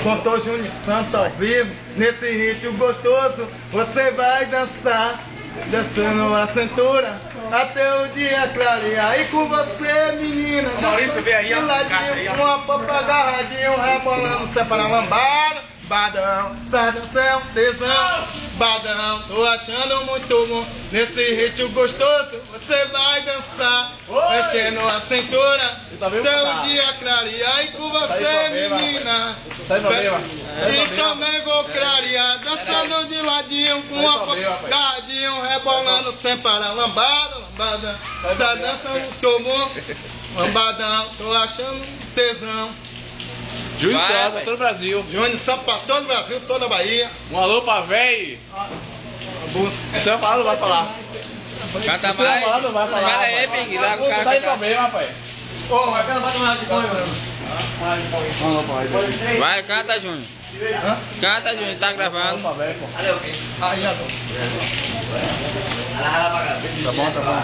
Cantor Júnior Santos ao vivo, nesse ritmo gostoso, você vai dançar, dançando a cintura, até o dia clarear. E com você, menina, Maurício, vem aí, ó, do ladinho, com a popa agarradinho, rebolando, você para lambada. Badão, sadão, tesão, badão, tô achando muito bom. Nesse ritmo gostoso, você vai dançar, mexendo a cintura, até o dia clarear. E com você, menina, e também vou clarear, dançando de ladinho, com a agarradinho, rebolando sem parar. Lambada, lambada, tá dançando muito bom. Lambadão, tô achando tesão. Júnior Santos pra todo o Brasil. Júnior Santos pra todo o Brasil, toda a Bahia. Um alô pra véi. Você vai falar ou não vai falar? Canta Você vai falar ou não vai falar? Cara, é, Ping, lá o cara tá em problema, rapaz. Ô, mas não vai tomar de banho, Vai, canta, Júnior. Canta, Júnior, tá gravando. Aí, agora. Tá bom, tá bom.